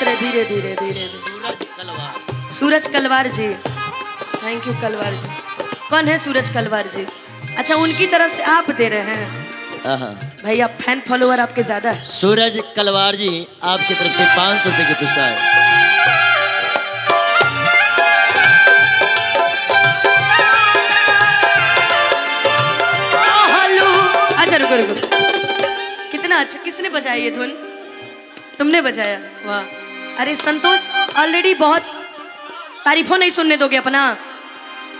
धीरे धीरे धीरे धीरे। सूरज कलवार जी, थैंक यू कलवार जी। कौन है सूरज कलवार जी? अच्छा, उनकी तरफ से आप दे रहे हैं भैया, फैन फॉलोअर आपके ज्यादा है। सूरज कलवार जी आपकी तरफ से 500 रुपए की पुरस्कार। अच्छा रुको रुको, कितना अच्छा, किसने बजाया ये धुन? तुमने बजाया, वाह। अरे संतोष ऑलरेडी बहुत तारीफों नहीं सुनने दोगे अपना।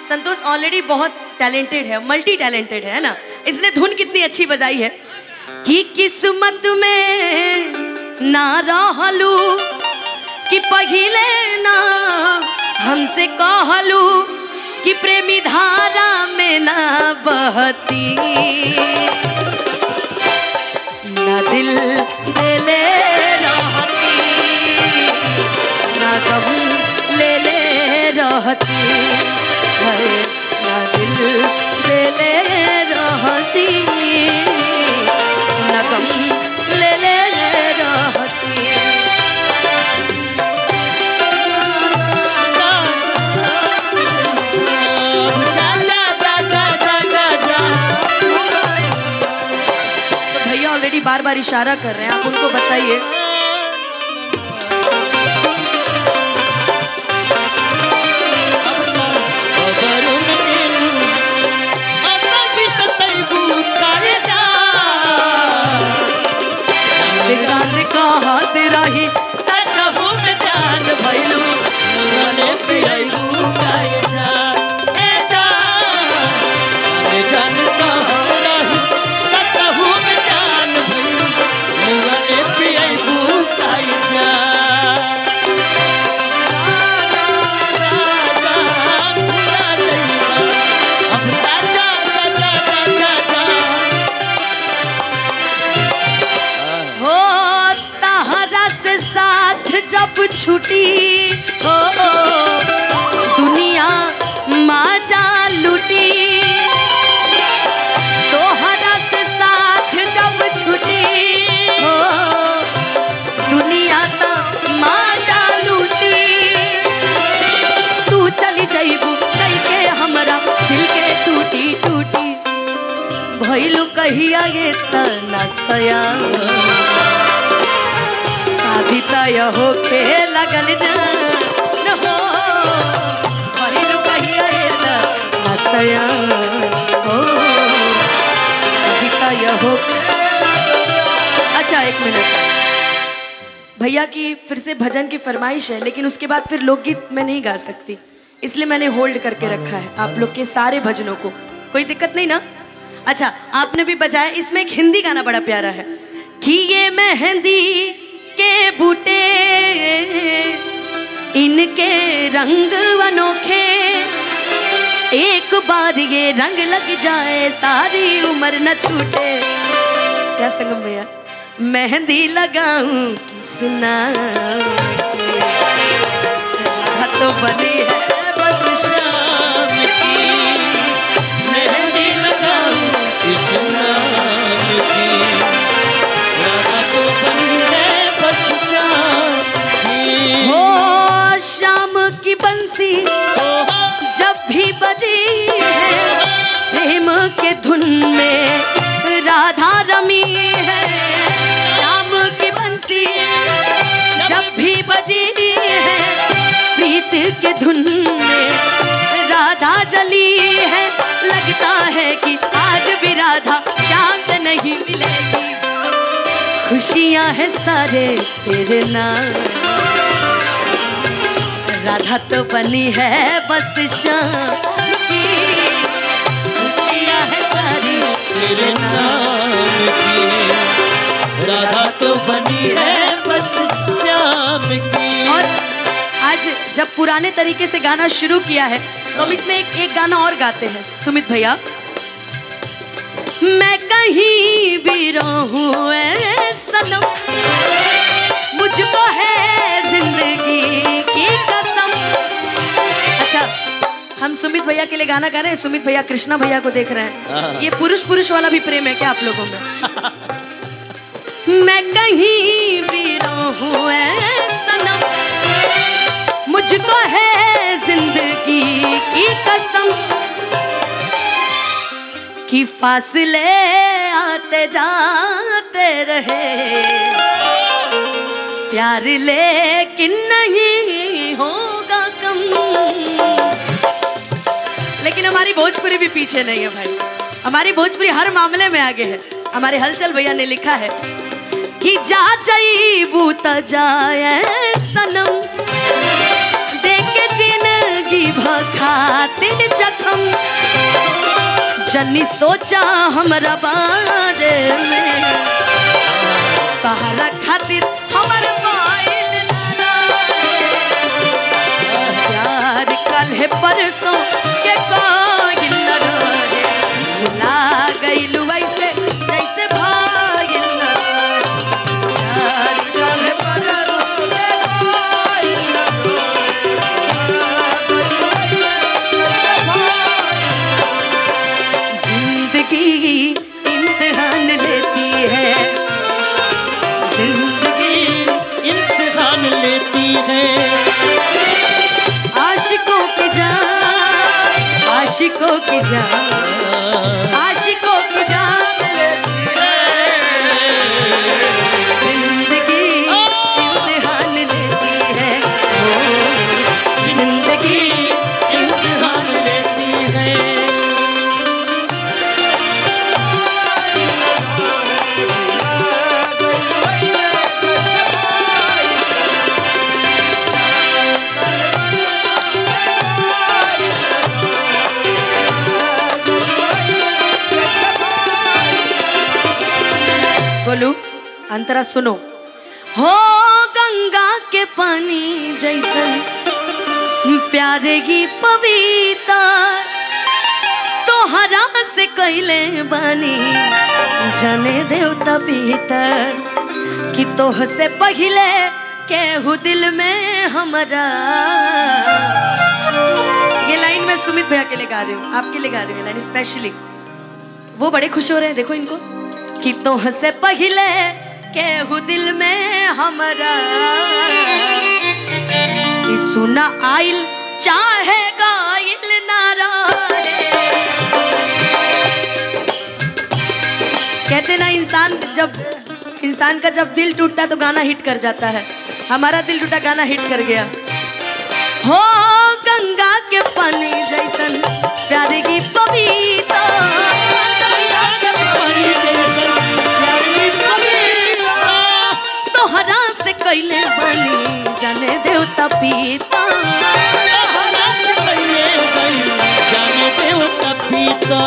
संतोष ऑलरेडी बहुत टैलेंटेड है, मल्टी टैलेंटेड है ना। इसने धुन कितनी अच्छी बजाई है कि किस्मत में ना रहलू कि पहिले ना हमसे कहलू कि प्रेमी धारा में ना बहती, ना दिल ले रहती, ना गम ले रहती, ना दिल ले रहती, ना गम ले रहती। ऑलरेडी बार बार इशारा कर रहे हैं, आप उनको बताइए। चांद का हाथ रही सच हूँ चांद भैलू जब छुटी हो दुनिया माजा लुटी, तोहरा से साथ जब छुटी हो दुनिया तो माजा लुटी। तू चली जाइबू कही के हमरा दिल के टूटी टूटी, भइलू कहिया ये तना सया तय हो के लगल जान हो, भइलू कहिया नसया हो तय हो। अच्छा एक मिनट, भैया की फिर से भजन की फरमाइश है, लेकिन उसके बाद फिर लोकगीत मैं नहीं गा सकती, इसलिए मैंने होल्ड करके रखा है आप लोग के सारे भजनों को। कोई दिक्कत नहीं ना? अच्छा, आपने भी बजाया। इसमें एक हिंदी गाना बड़ा प्यारा है कि ये मेहंदी के बूटे इनके रंग अनोखे, एक बार ये रंग लग जाए सारी उम्र न छूटे। क्या संगम भैया? मेहंदी लगाऊं किस नाम तो बनी है बस शाम की, मेहंदी लगाऊं किस नाम की, तो बनी है बस शाम की। हो शाम की बंसी जब भी बजी है, प्रेम के धुन में राधा रमी है। शाम की बंसी जब भी बजी है, प्रीत के धुन में राधा जली है। लगता है कि आज भी राधा शांत नहीं मिलेगी, खुशियां है सारे तेरे नाम। राधा तो बनी है बस शाम की, खुशियां है सारी तेरे नाम की। राधा तो बनी है बस शाम की। और आज जब पुराने तरीके से गाना शुरू किया है, तो हम इसमें एक गाना और गाते हैं। सुमित भैया, मैं कहीं भी रहूं ऐ सनम, मुझको है जिंदगी की कसम। अच्छा, हम सुमित भैया के लिए गाना गा रहे हैं। सुमित भैया कृष्णा भैया को देख रहे हैं। ये पुरुष पुरुष वाला भी प्रेम है क्या आप लोगों में? मैं कहीं भी रहूं ऐ सनम, कि फासले आते जाते रहे, प्यार लेकिन नहीं होगा कम। लेकिन हमारी भोजपुरी भी पीछे नहीं है भाई, हमारी भोजपुरी हर मामले में आगे है। हमारे हलचल भैया ने लिखा है कि जा जाइबू त जाए सनम, देके जिंदगी भखातिर जखम, जनी सोचा हमरा बारे में, तहरा खातिर हमर बाइल ना प्यार कल परसों के कोई न रहे, भुला गइलू ऐसे जैसे भाइल न प्यार कल परसों के कोई न जिंदगी इम्तिहान लेती है, जिंदगी इम्तिहान लेती है, आशिकों की जान, आशिकों की जान, आशिकों की जान लेती है, जिंदगी इम्तिहान लेती है, जिंदगी इम्तिहान लेती है। बोलू अंतरा सुनो, हो गंगा के पानी जैसन प्यारे ही पवित्र, तोहरा से कैले बानी जाने देवता भीतर, कि तोह से पहले केहू दिल में हमारा। ये लाइन मैं सुमित भैया के लिए गा रही हूँ, आपके लिए गा रही हूँ लाइन स्पेशली। वो बड़े खुश हो रहे हैं, देखो इनको, कि तोह से पहले केहू दिल में हमारा, कि सुना आइल चाहे गाइल ना रहे। कहते ना इंसान का जब दिल टूटता है तो गाना हिट कर जाता है। हमारा दिल टूटा, गाना हिट कर गया। हो गंगा के पानी जैसन प्यारे की पपीता, तोहरा से कैले बनी जाने देवता पीता, जाने देवता पीता,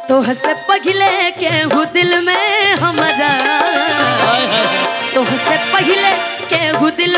तोह से पहले केहू दिल में हमारा, तोह से पहले केहू दिल